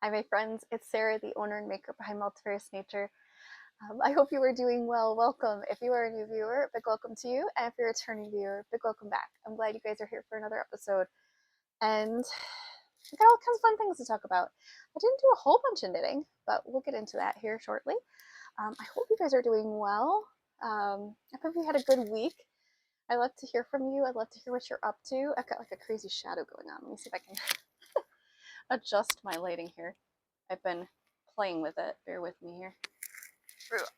Hi, my friends. It's Sarah, the owner and maker behind Multifarious Nature. I hope you are doing well. Welcome. If you are a new viewer, big welcome to you. And if you're a returning viewer, big welcome back. I'm glad you guys are here for another episode. And we got all kinds of fun things to talk about. I didn't do a whole bunch of knitting, but we'll get into that here shortly. I hope you guys are doing well. I hope you had a good week. I'd love to hear from you. I'd love to hear what you're up to. I've got like a crazy shadow going on. Let me see if I can adjust my lighting here. I've been playing with it. Bear with me here.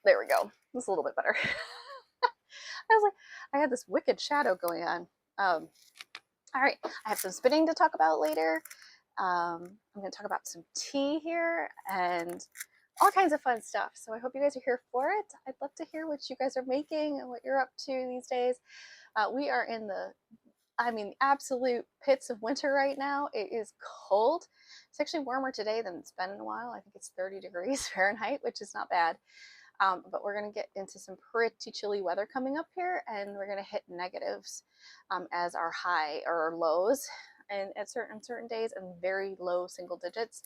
There we go. It's a little bit better. I was like, I had this wicked shadow going on. All right, I have some spinning to talk about later. I'm going to talk about some tea here and all kinds of fun stuff. So I hope you guys are here for it. I'd love to hear what you guys are making and what you're up to these days. We are in the absolute pits of winter right now. It is cold. It's actually warmer today than it's been in a while. I think it's 30 degrees Fahrenheit, which is not bad. But we're going to get into some pretty chilly weather coming up here, and we're going to hit negatives as our high or our lows, and at certain days, and very low single digits.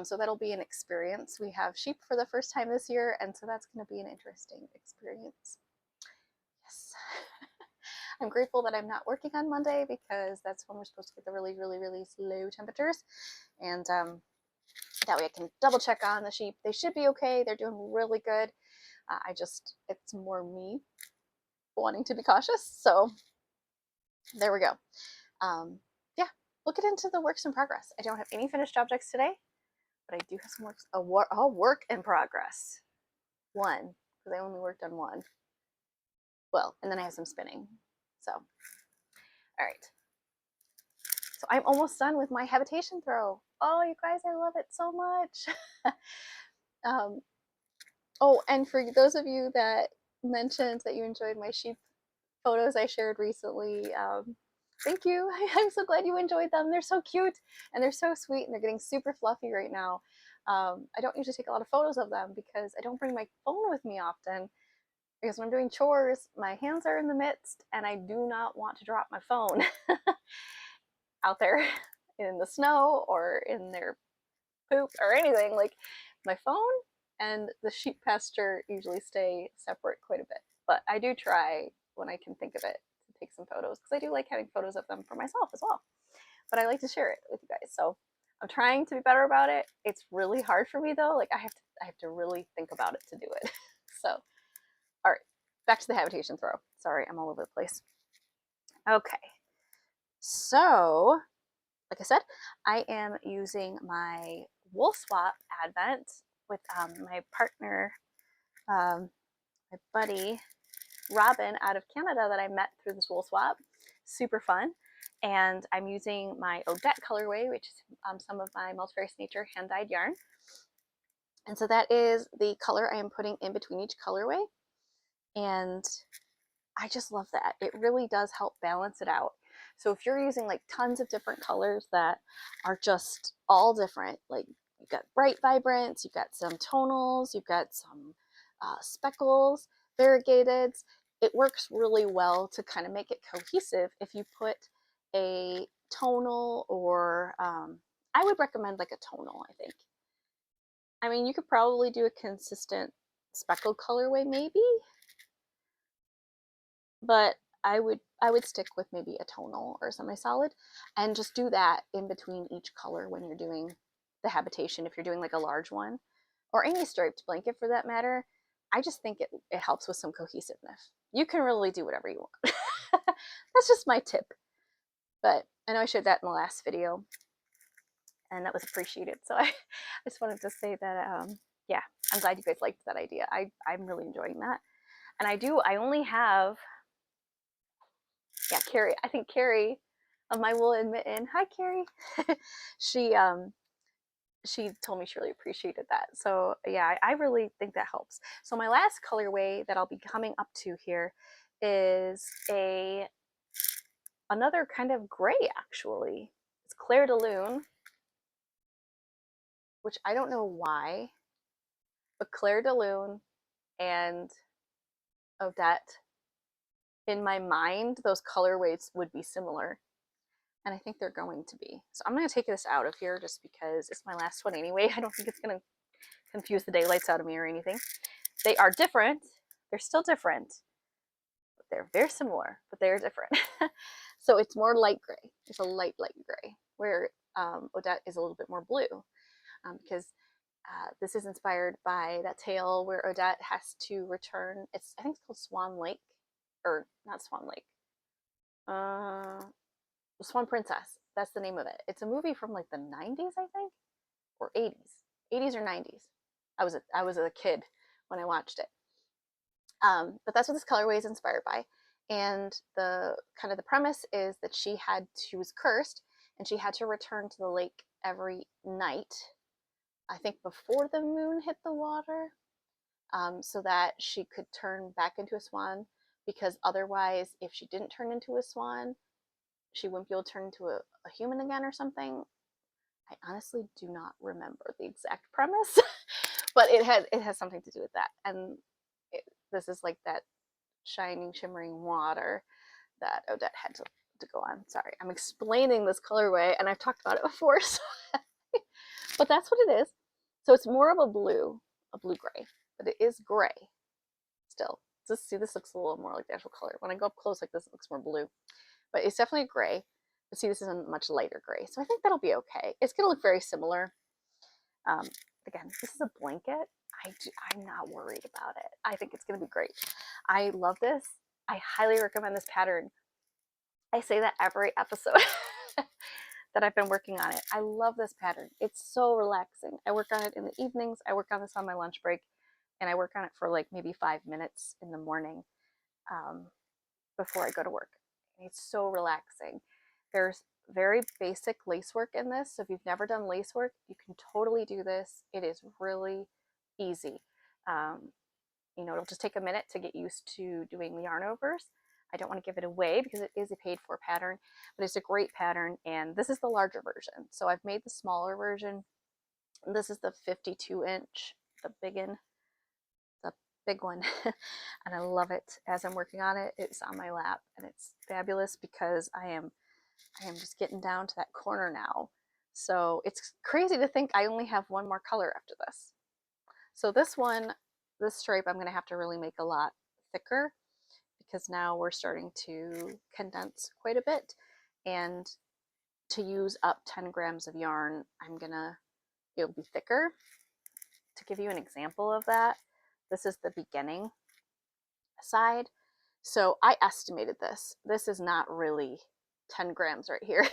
So that'll be an experience. We have sheep for the first time this year, and so that's going to be an interesting experience. Yes. I'm grateful that I'm not working on Monday because that's when we're supposed to get the really, really, really low temperatures. And that way I can double check on the sheep. They should be okay. They're doing really good. It's more me wanting to be cautious. So there we go. Yeah, we'll get into the works in progress. I don't have any finished objects today, but I do have some work in progress. One, because I only worked on one. Well, and then I have some spinning. So, all right. So I'm almost done with my habitation throw. Oh, you guys, I love it so much. Oh, and for those of you that mentioned that you enjoyed my sheep photos I shared recently, thank you. I'm so glad you enjoyed them. They're so cute and they're so sweet and they're getting super fluffy right now. I don't usually take a lot of photos of them because I don't bring my phone with me often, because when I'm doing chores, my hands are in the midst and I do not want to drop my phone out there in the snow or in their poop or anything. Like, my phone and the sheep pasture usually stay separate quite a bit, but I do try when I can think of it to take some photos because I do like having photos of them for myself as well, but I like to share it with you guys. So I'm trying to be better about it. It's really hard for me though. Like, I have to really think about it to do it. So all right, back to the habitation throw. Sorry, I'm all over the place. Okay, so like I said, I am using my wool swap advent with my partner, my buddy Robin out of Canada that I met through this wool swap. Super fun. And I'm using my Odette colorway, which is some of my Multifarious Nature hand dyed yarn. And so that is the color I am putting in between each colorway. And I just love that. It really does help balance it out. So if you're using like tons of different colors that are just all different, like you've got bright vibrants, you've got some tonals, you've got some speckles, variegated, it works really well to kind of make it cohesive if you put a tonal or I would recommend like a tonal, I think. I mean, you could probably do a consistent speckled colorway maybe, but I would stick with maybe a tonal or semi-solid and just do that in between each color when you're doing the habitation. If you're doing like a large one or any striped blanket for that matter, I just think it helps with some cohesiveness. You can really do whatever you want. That's just my tip. But I know I shared that in the last video and that was appreciated. So I just wanted to say that, yeah, I'm glad you guys liked that idea. I'm really enjoying that. And I only have, yeah, Carrie. I think Carrie of my wool and mitten. Hi, Carrie. she she told me she really appreciated that. So yeah, I really think that helps. So my last colorway that I'll be coming up to here is another kind of gray actually. It's Clair de Lune, which I don't know why, but Clair de Lune and Odette, in my mind, those colorways would be similar. and I think they're going to be. So I'm going to take this out of here just because it's my last one anyway. I don't think it's going to confuse the daylights out of me or anything. They are different. They're still different. They're very similar, but they're different. So it's more light gray. It's a light gray, where Odette is a little bit more blue, because this is inspired by that tale where Odette has to return. I think it's called Swan Lake, or not Swan Lake. Swan Princess. That's the name of it. It's a movie from like the 90s, I think, or 80s, 80s or 90s. I was a kid when I watched it. But that's what this colorway is inspired by. And the kind of the premise is that she was cursed, and she had to return to the lake every night, I think before the moon hit the water, so that she could turn back into a swan, because otherwise, if she didn't turn into a swan, she wouldn't be able to turn into a human again or something. I honestly do not remember the exact premise, but it has something to do with that. And this is like that shining, shimmering water that Odette had to go on. Sorry, I'm explaining this colorway, and I've talked about it before, so but that's what it is. So it's more of a blue gray, but it is gray still. Just see, this looks a little more like the actual color. When I go up close like this, it looks more blue, but it's definitely gray. But see, this is a much lighter gray, so I think that'll be okay. It's gonna look very similar. Again, this is a blanket. I'm not worried about it. I think it's gonna be great. I love this. I highly recommend this pattern. I say that every episode that I've been working on it. I love this pattern. It's so relaxing. I work on it in the evenings. I work on this on my lunch break, and I work on it for like maybe 5 minutes in the morning before I go to work. It's so relaxing. There's very basic lace work in this, so if you've never done lace work, you can totally do this. It is really easy. It'll just take a minute to get used to doing the yarn overs. I don't want to give it away because it is a paid for pattern, but it's a great pattern, and this is the larger version. So I've made the smaller version. This is the 52-inch, the big one, and I love it. As I'm working on it, it's on my lap, and it's fabulous because I am just getting down to that corner now. So it's crazy to think I only have one more color after this. So this stripe, I'm going to have to really make a lot thicker, because now we're starting to condense quite a bit, and to use up 10 grams of yarn, it'll be thicker. To give you an example of that, this is the beginning side. So I estimated this. This is not really 10 grams right here.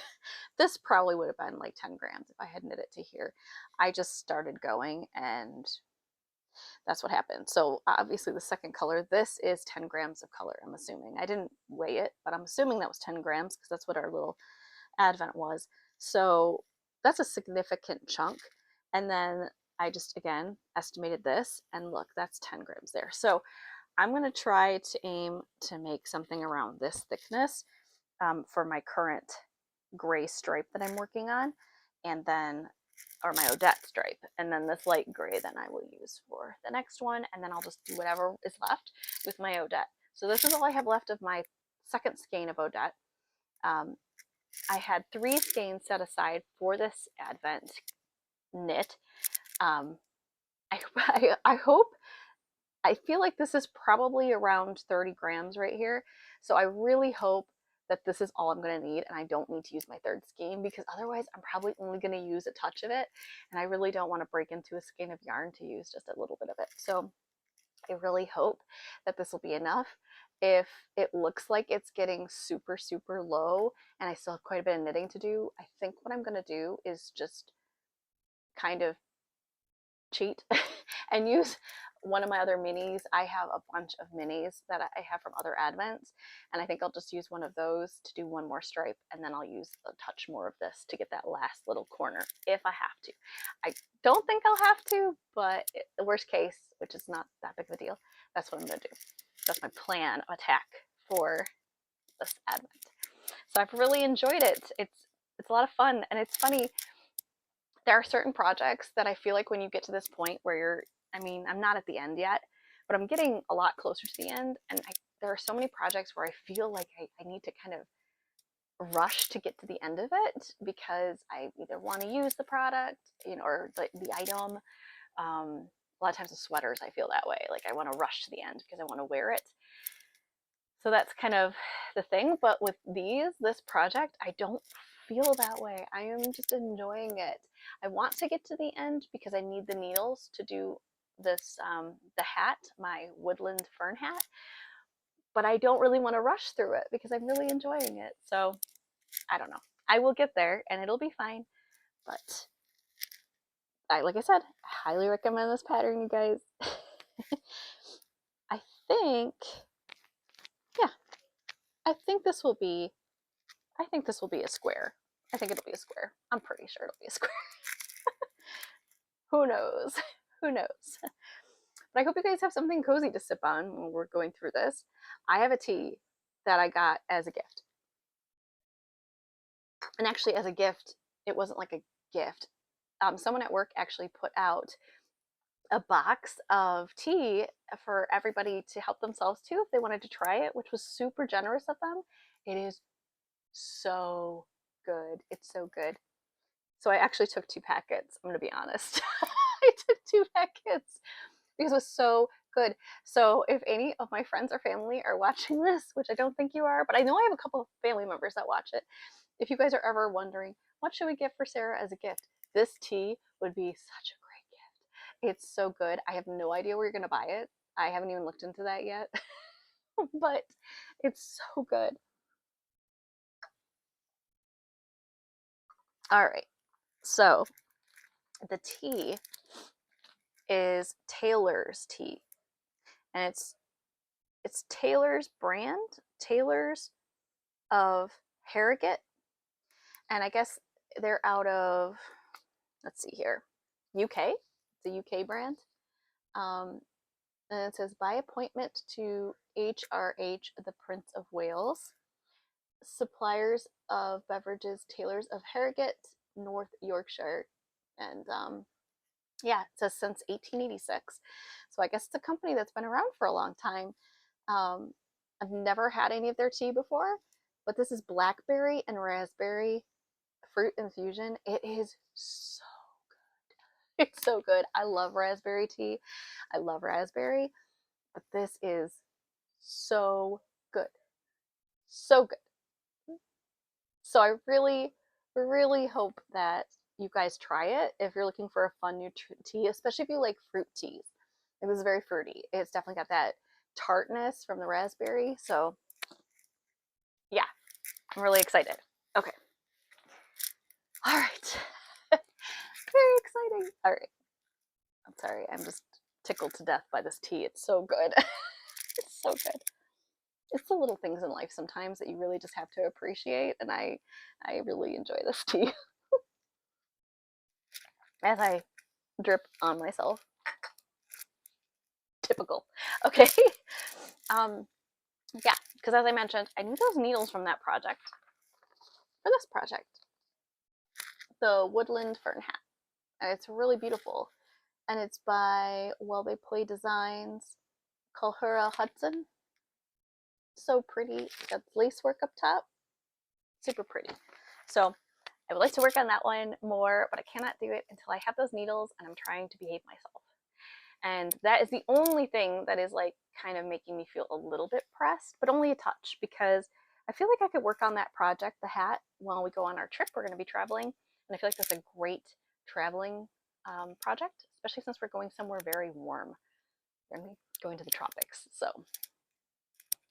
This probably would have been like 10 grams if I had knit it to here. I just started going, and that's what happened. So obviously the second color, this is 10 grams of color, I'm assuming. I didn't weigh it, but I'm assuming that was 10 grams because that's what our little advent was. So that's a significant chunk. And then I just, again, estimated this, and look, that's 10 grams there. So I'm going to try to aim to make something around this thickness for my current gray stripe that I'm working on, and then, or my Odette stripe, and then this light gray then I will use for the next one, and then I'll just do whatever is left with my Odette. So this is all I have left of my second skein of Odette. I had 3 skeins set aside for this Advent knit. I feel like this is probably around 30 grams right here. So I really hope that this is all I'm going to need, and I don't need to use my third skein, because otherwise I'm probably only going to use a touch of it, and I really don't want to break into a skein of yarn to use just a little bit of it. So I really hope that this will be enough. If it looks like it's getting super, super low and I still have quite a bit of knitting to do, I think what I'm going to do is just kind of cheat and use one of my other minis. I have a bunch of minis that I have from other Advents, and I think I'll just use one of those to do one more stripe, and then I'll use a touch more of this to get that last little corner if I have to. I don't think I'll have to, but the worst case, which is not that big of a deal, that's what I'm going to do. That's my plan of attack for this Advent. So I've really enjoyed it. It's a lot of fun, and it's funny. There are certain projects that I feel like when you get to this point where I'm not at the end yet, but I'm getting a lot closer to the end, and there are so many projects where I feel like I need to kind of rush to get to the end of it because I either want to use the product, or the item. A lot of times with sweaters, I feel that way. Like I want to rush to the end because I want to wear it. So that's kind of the thing. But with this project, I don't feel that way. I am just enjoying it. I want to get to the end because I need the needles to do this, the hat, my woodland fern hat. But I don't really want to rush through it because I'm really enjoying it. So I don't know. I will get there and it'll be fine. But like I said, I highly recommend this pattern, you guys. I think, yeah, I think this will be a square. I think it'll be a square. I'm pretty sure it'll be a square. Who knows? Who knows? But I hope you guys have something cozy to sip on when we're going through this. I have a tea that I got as a gift. And actually, as a gift, it wasn't like a gift. Someone at work actually put out a box of tea for everybody to help themselves too if they wanted to try it, which was super generous of them. It is so good. It's so good. So I actually took 2 packets. I'm going to be honest. I took 2 packets because it was so good. So if any of my friends or family are watching this, which I don't think you are, but I know I have a couple of family members that watch it. If you guys are ever wondering, what should we get for Sarah as a gift? This tea would be such a great gift. It's so good. I have no idea where you're going to buy it. I haven't even looked into that yet, but it's so good. All right. So the tea is Taylor's tea, and it's Taylor's brand, Taylor's of Harrogate, and I guess they're out of, let's see here, UK. It's a UK brand. And it says by appointment to HRH, the Prince of Wales, suppliers of beverages, Taylor's of Harrogate, North Yorkshire, and yeah, it says since 1886. So I guess it's a company that's been around for a long time. I've never had any of their tea before, but this is blackberry and raspberry fruit infusion. It is so good. It's so good. I love raspberry tea. I love raspberry, but this is so good. So good. So I really, really hope that you guys try it if you're looking for a fun new tea, especially if you like fruit teas. It was very fruity. It's definitely got that tartness from the raspberry. So yeah, I'm really excited. Okay. All right. Very exciting. All right. I'm sorry. I'm just tickled to death by this tea. It's so good. It's so good. It's the little things in life sometimes that you really just have to appreciate, and I really enjoy this tea. As I drip on myself. Typical. Okay. Yeah, because as I mentioned, I need those needles from that project for this project, the woodland fern hat. And it's really beautiful, and it's by Well They Play Designs, Culhura Hudson. So pretty. Got lace work up top. Super pretty. So I would like to work on that one more, but I cannot do it until I have those needles and I'm trying to behave myself. And that is the only thing that is like kind of making me feel a little bit pressed, but only a touch, because I feel like I could work on that project, the hat, while we go on our trip. We're going to be traveling, and I feel like that's a great traveling project, especially since we're going somewhere very warm. We're going to be going to the tropics, so,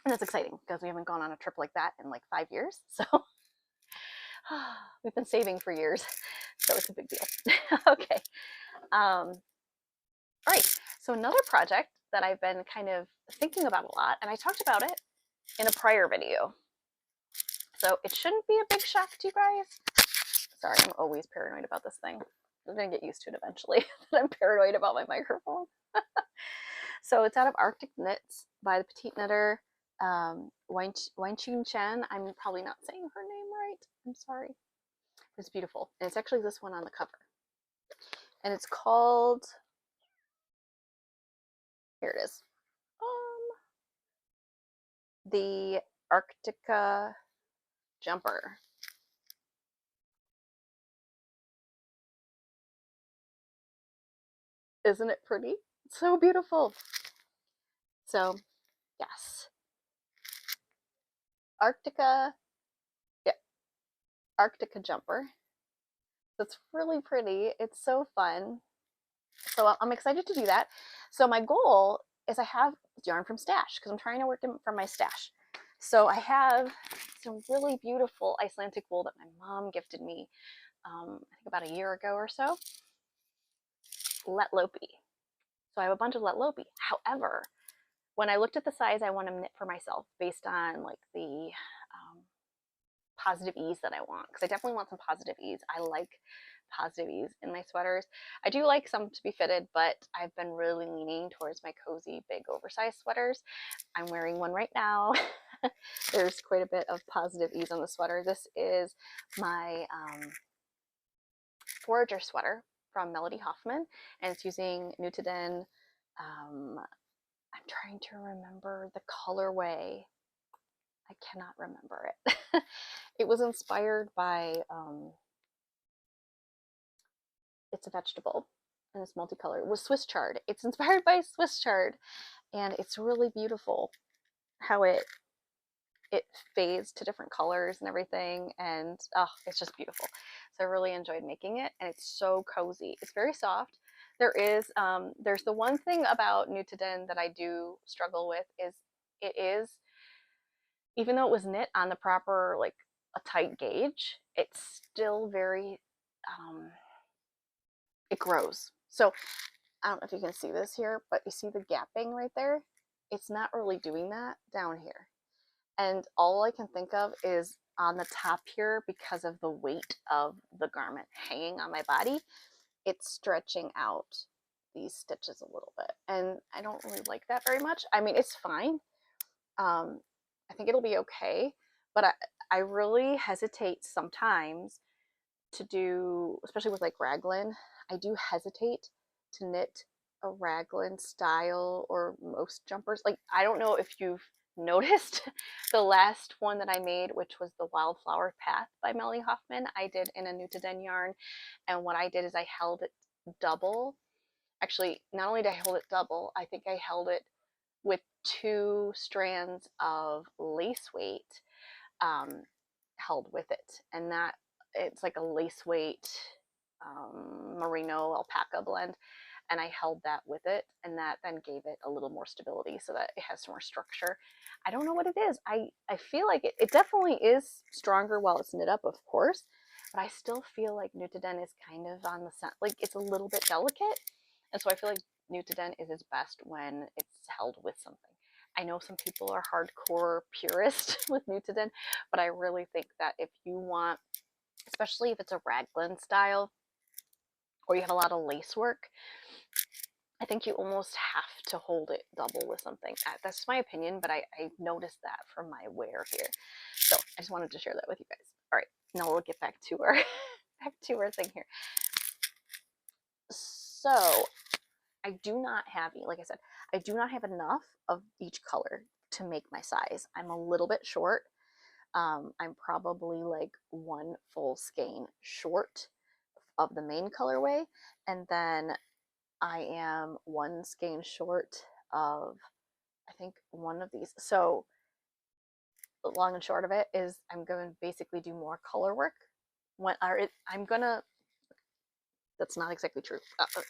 and that's exciting because we haven't gone on a trip like that in like 5 years. So we've been saving for years, so it's a big deal. Okay. All right. So another project that I've been kind of thinking about a lot, and I talked about it in a prior video, so it shouldn't be a big shock to you guys. Sorry, I'm always paranoid about this thing. I'm gonna get used to it eventually. I'm paranoid about my microphone. So it's out of Arctic Knits by the petite knitter, Weinchun Chen. I'm probably not saying her name right. I'm sorry. It's beautiful. And it's actually this one on the cover. And it's called, here it is, the Arctica jumper. Isn't it pretty? It's so beautiful. So yes, Arctica, yeah, Arctica jumper. That's really pretty. It's so fun. So I'm excited to do that. So my goal is I have yarn from stash because I'm trying to work from my stash. So I have some really beautiful Icelandic wool that my mom gifted me, I think about a year ago or so. Letlopi. So I have a bunch of Letlopi. However, when I looked at the size I want to knit for myself based on like the positive ease that I want, because I definitely want some positive ease. I like positive ease in my sweaters. I do like some to be fitted, but I've been really leaning towards my cozy, big, oversized sweaters. I'm wearing one right now. There's quite a bit of positive ease on the sweater. This is my forager sweater from Melody Hoffman, and it's using Nutiden. I'm trying to remember the colorway. I cannot remember it. It was inspired by, it's a vegetable and it's multicolored. It was Swiss chard. It's inspired by Swiss chard, and it's really beautiful how it fades to different colors and everything, and oh, it's just beautiful. So I really enjoyed making it, and it's so cozy. It's very soft. There's the one thing about Nutiden that I do struggle with is it is, even though it was knit on the proper, like a tight gauge, it's still very, it grows. So I don't know if you can see this here, but you see the gapping right there? It's not really doing that down here. And all I can think of is on the top here, because of the weight of the garment hanging on my body, it's stretching out these stitches a little bit. And I don't really like that very much. I mean, it's fine. I think it'll be okay, but I really hesitate sometimes to do, especially with like raglan, I do hesitate to knit a raglan style or most jumpers. Like, I don't know if you've noticed the last one that I made, which was the Wildflower Path by Melanie Hoffman, I did in a Nutiden yarn. And what I did is I held it double. Actually, not only did I hold it double, I think I held it with 2 strands of lace weight held with it. And that, it's like a lace weight merino alpaca blend, and I held that with it, and that then gave it a little more stability so that it has some more structure. I don't know what it is. I feel like it definitely is stronger while it's knit up, of course, but I still feel like Nutiden is kind of on the like it's a little bit delicate, and so I feel like Nutiden is its best when it's held with something. I know some people are hardcore purist with Nutiden, but I really think that if you want, especially if it's a raglan style or you have a lot of lace work, I think you almost have to hold it double with something. That's my opinion, but I noticed that from my wear here. So I just wanted to share that with you guys. All right, now we'll get back to our thing here. So I do not have, like I said, I do not have enough of each color to make my size. I'm a little bit short. I'm probably like 1 full skein short of the main colorway, and then I am 1 skein short of, I think, one of these. So the long and short of it is I'm going to basically do more color work when I'm gonna, that's not exactly true.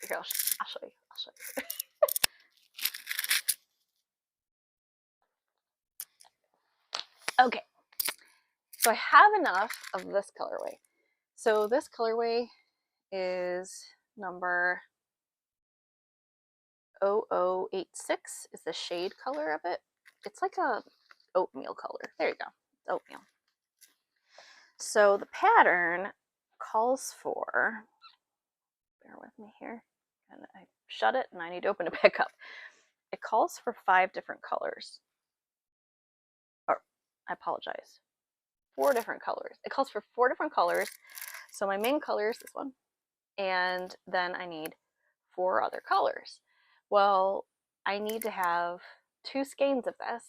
Here, I'll show you. Okay, so I have enough of this colorway. So this colorway is number 0086 is the shade color of it. It's like a oatmeal color. There you go. It's oatmeal. So the pattern calls for, bear with me here, and I shut it and I need to open it back up. It calls for 5 different colors. Or, I apologize, 4 different colors. It calls for 4 different colors. So my main color is this one, and then I need 4 other colors. Well, I need to have 2 skeins of this,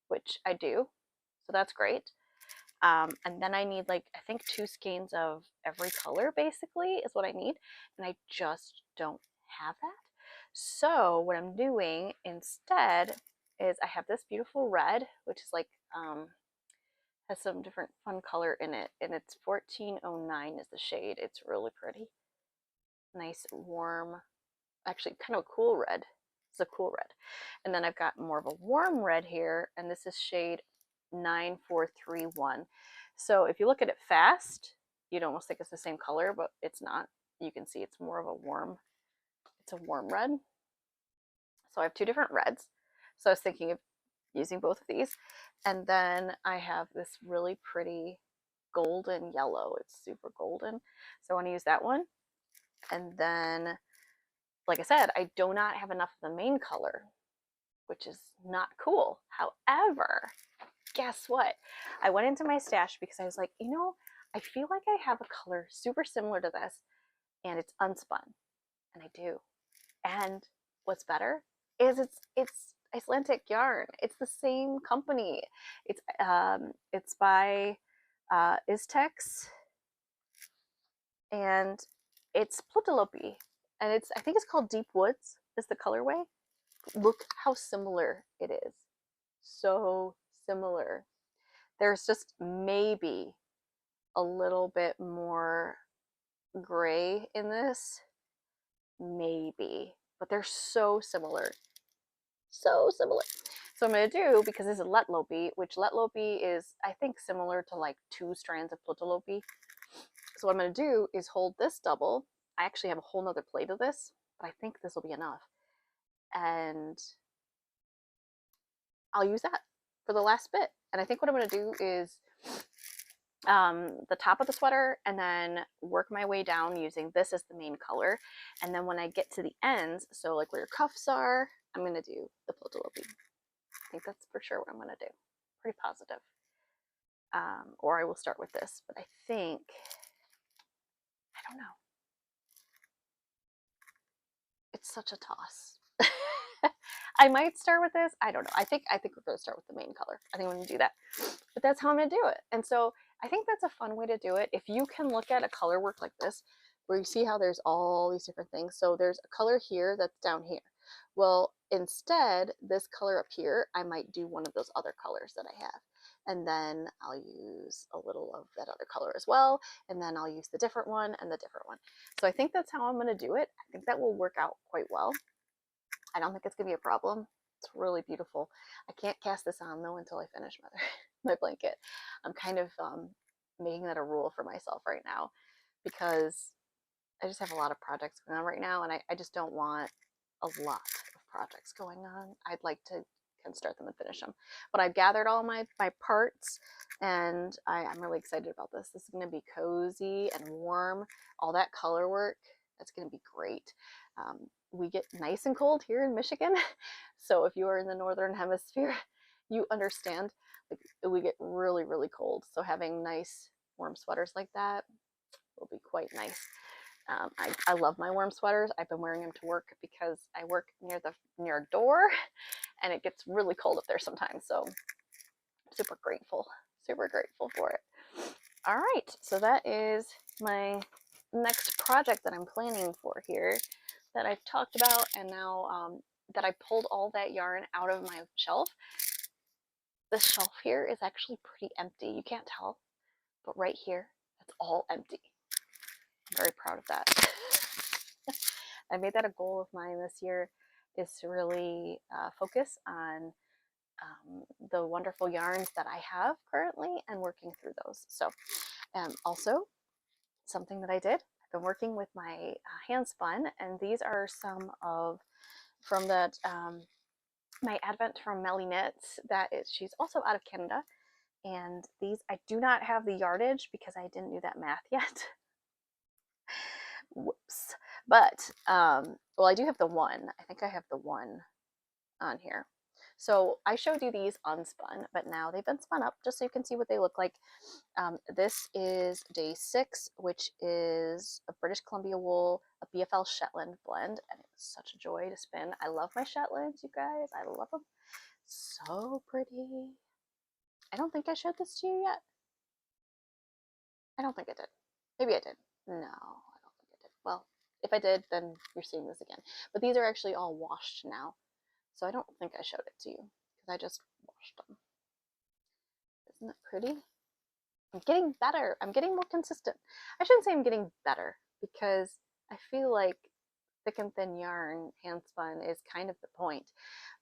which I do, so that's great. And then I need like, I think 2 skeins of every color basically is what I need. And I just don't have that. So what I'm doing instead is I have this beautiful red, which is like, has some different fun color in it. And it's 1409 is the shade. It's really pretty. Nice, warm, actually kind of a cool red. It's a cool red. And then I've got more of a warm red here, and this is shade 9431. So if you look at it fast, you'd almost think it's the same color, but it's not. You can see it's more of a warm, it's a warm red. So I have 2 different reds. So I was thinking of using both of these. And then I have this really pretty golden yellow. It's super golden. So I want to use that one. And then, like I said, I do not have enough of the main color, which is not cool. However, guess what? I went into my stash because I was like, you know, I feel like I have a color super similar to this and it's unspun. And I do. And what's better is it's Icelandic yarn. It's the same company. It's by Istex, and it's Plutalopi, and it's, I think it's called Deep Woods is the colorway. Look how similar it is. So similar. There's just maybe a little bit more gray in this, maybe, but they're so similar. So similar. So I'm going to do, because this is Letlopi, which Letlopi is, I think, similar to like 2 strands of Plutalopi. So what I'm going to do is hold this double. I actually have a whole nother plate of this, but I think this will be enough. And I'll use that for the last bit. And I think what I'm going to do is the top of the sweater and then work my way down using this as the main color. And then when I get to the ends, so like where your cuffs are, I'm going to do the Plutalopi. I think that's for sure what I'm going to do. Pretty positive. Or I will start with this, but I think, I don't know. It's such a toss. I might start with this. I don't know. I think we're going to start with the main color. I think I'm going to do that. But that's how I'm going to do it. And so I think that's a fun way to do it. If you can look at a color work like this, where you see how there's all these different things. So there's a color here that's down here. Well, instead, this color up here, I might do one of those other colors that I have. And then I'll use a little of that other color as well. And then I'll use the different one and the different one. So I think that's how I'm going to do it. I think that will work out quite well. I don't think it's going to be a problem. It's really beautiful. I can't cast this on though until I finish my blanket. I'm kind of making that a rule for myself right now because I just have a lot of projects going on right now, and I just don't want a lot of projects going on. I'd like to can start them and finish them. But I've gathered all my parts, and I'm really excited about this. This is going to be cozy and warm. All that color work, that's going to be great. We get nice and cold here in Michigan, so if you are in the northern hemisphere, you understand. Like, we get really, really cold. So having nice warm sweaters like that will be quite nice. I love my warm sweaters. I've been wearing them to work because I work near a door, and it gets really cold up there sometimes. So super grateful for it. All right, so that is my next project that I'm planning for here that I've talked about, and now that I pulled all that yarn out of my shelf. This shelf here is actually pretty empty. You can't tell, but right here, it's all empty. I'm very proud of that. I made that a goal of mine this year, is to really focus on the wonderful yarns that I have currently and working through those. So also something that I did, I've been working with my hand spun, and these are some of from that my Advent from Melly Knits. That is, she's also out of Canada, and these I do not have the yardage because I didn't do that math yet. Whoops. But well, I do have the one. I think I have the one on here. So I showed you these unspun, but now they've been spun up just so you can see what they look like. This is day 6, which is a British Columbia wool, a BFL Shetland blend, and it's such a joy to spin. I love my Shetlands, you guys. I love them. So pretty. I don't think I showed this to you yet. I don't think I did. Maybe I did. No, I don't think I did. Well, if I did, then you're seeing this again. But these are actually all washed now. So I don't think I showed it to you because I just washed them. Isn't it pretty? I'm getting better. I'm getting more consistent. I shouldn't say I'm getting better because I feel like thick and thin yarn hand spun is kind of the point.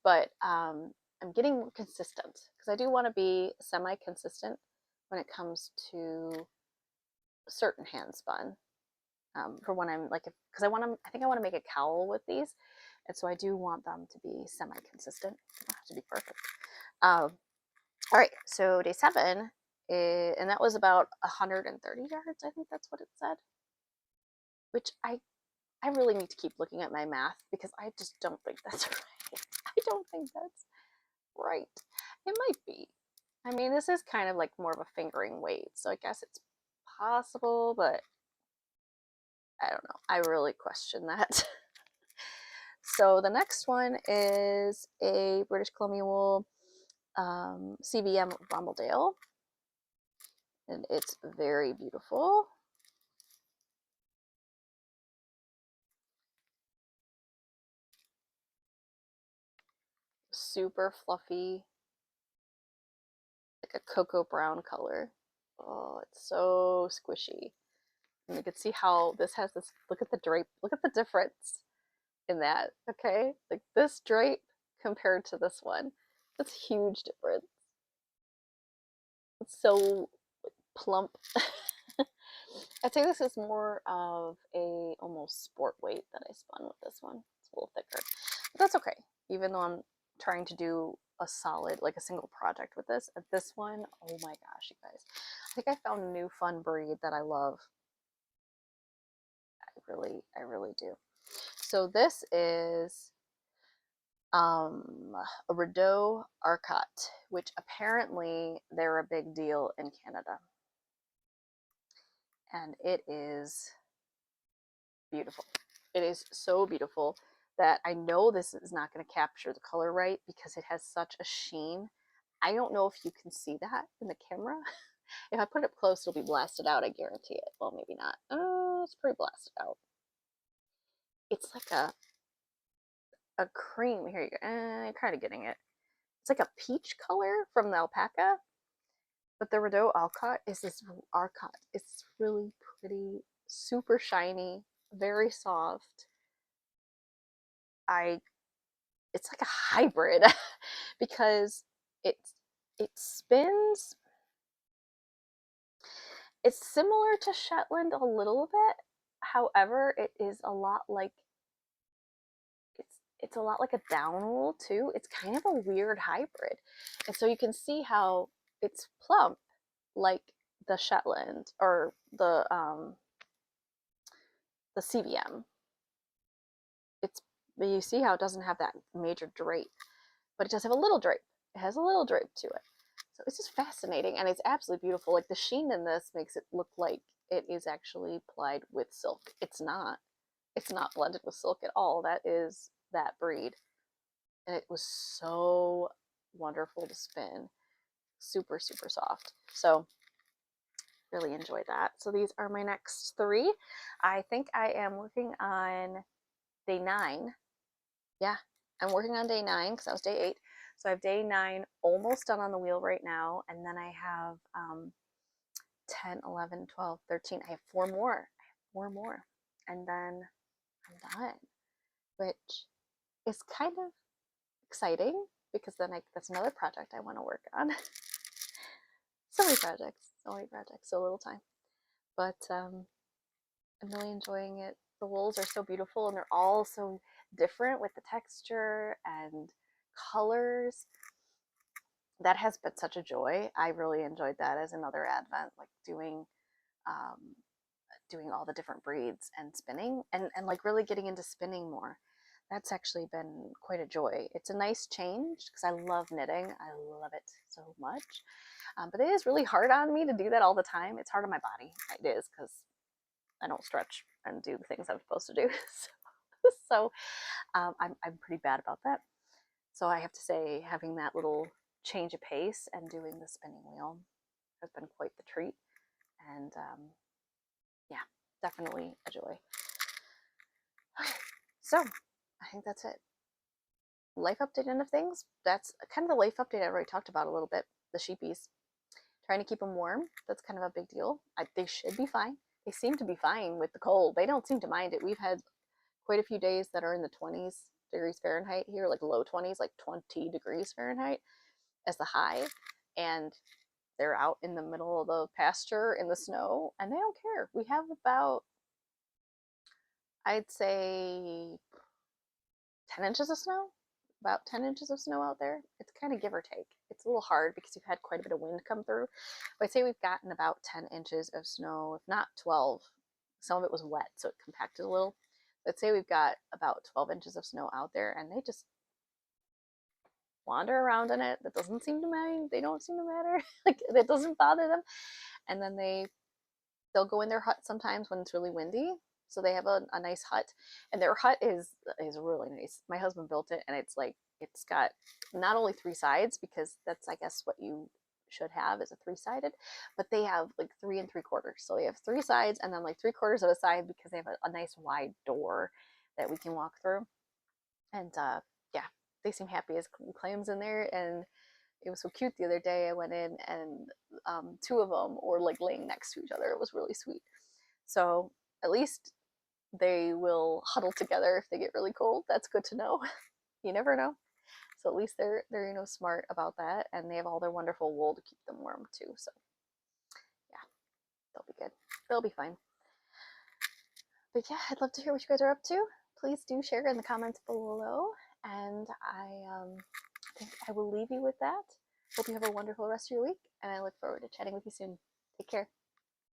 But I'm getting more consistent because I do want to be semi-consistent when it comes to certain hand spun. For when I'm like, because I think I want to make a cowl with these, and so I do want them to be semi-consistent. They don't have to be perfect. All right, so day 7, and that was about 130 yards. I think that's what it said. Which I really need to keep looking at my math because I just don't think that's right. I don't think that's right. It might be. I mean, this is kind of like more of a fingering weight, so I guess it's possible, but I don't know. I really question that. So the next one is a British Columbia wool CVM Rombledale, and it's very beautiful. Super fluffy, like a cocoa brown color. Oh, it's so squishy. And you can see how this has this, look at the drape, look at the difference in that, okay? Like this drape compared to this one. That's a huge difference. It's so plump. I'd say this is more of a almost sport weight that I spun with this one. It's a little thicker, but that's okay. Even though I'm trying to do a solid, like a single project with this, this one, oh my gosh, you guys. I think I found a new fun breed that I love. I really do. So this is a Rideau Arcot, which apparently they're a big deal in Canada. And it is beautiful. It is so beautiful that I know this is not going to capture the color right because it has such a sheen. I don't know if you can see that in the camera. If I put it up close, it'll be blasted out, I guarantee it. Well, maybe not. It's pretty blasted out. It's like a cream. Here you go. You're kind of getting it. It's like a peach color from the alpaca. But the Rideau Arcot is this Arcot. It's really pretty, super shiny, very soft. It's like a hybrid because it it spins. It's similar to Shetland a little bit. However, it is a lot like it's a lot like a down wool too. It's kind of a weird hybrid. And so you can see how it's plump like the Shetland or the CVM. It's you see how it doesn't have that major drape, but it does have a little drape. It has a little drape to it. So it's just fascinating and it's absolutely beautiful. Like the sheen in this makes it look like it is actually plied with silk. It's not. It's not blended with silk at all. That is that breed. And it was so wonderful to spin. Super, super soft. So really enjoy that. So these are my next 3. I think I am working on day 9. Yeah, I'm working on day 9 because that was day 8. So I have day 9 almost done on the wheel right now. And then I have 10, 11, 12, 13. I have 4 more. I have 4 more. And then I'm done, which is kind of exciting because then that's another project I want to work on. So many projects, so little time. But I'm really enjoying it. The wools are so beautiful and they're all so different with the texture and colors. That has been such a joy. I really enjoyed that as another advent, like doing all the different breeds and spinning and like really getting into spinning more. That's actually been quite a joy. It's a nice change because I love knitting. I love it so much. But it is really hard on me to do that all the time. It's hard on my body. It is because I don't stretch and do the things I'm supposed to do. So I'm pretty bad about that. So I have to say having that little change of pace and doing the spinning wheel has been quite the treat. And yeah, definitely a joy. Okay, so I think that's it. Life update end of things. That's kind of the life update I already talked about a little bit. The sheepies, trying to keep them warm. That's kind of a big deal. They should be fine. They seem to be fine with the cold. They don't seem to mind it. We've had quite a few days that are in the 20s degrees Fahrenheit here, like low 20s, like 20 degrees Fahrenheit as the high. And they're out in the middle of the pasture in the snow and they don't care. We have about, I'd say, 10 inches of snow, about 10 inches of snow out there. It's kind of give or take. It's a little hard because we've had quite a bit of wind come through. But I'd say we've gotten about 10 inches of snow, if not 12. Some of it was wet, so it compacted a little. Let's say we've got about 12 inches of snow out there, and they just wander around in it. That doesn't seem to mind. They don't seem to matter. Like, that doesn't bother them. And then they'll go in their hut sometimes when it's really windy. So they have a nice hut, and their hut is really nice. My husband built it, and it's got not only 3 sides, because that's, I guess, what you should have is a 3-sided, but they have like 3 3/4. So they have 3 sides and then like 3/4 of a side because they have a nice wide door that we can walk through. And yeah, they seem happy as clams in there. And it was so cute the other day. I went in and 2 of them were like laying next to each other. It was really sweet. So at least they will huddle together if they get really cold. That's good to know. You never know. So at least they're smart about that, and they have all their wonderful wool to keep them warm too. So yeah, they'll be good. They'll be fine. But yeah, I'd love to hear what you guys are up to. Please do share in the comments below, and I think I will leave you with that. Hope you have a wonderful rest of your week, and I look forward to chatting with you soon. Take care.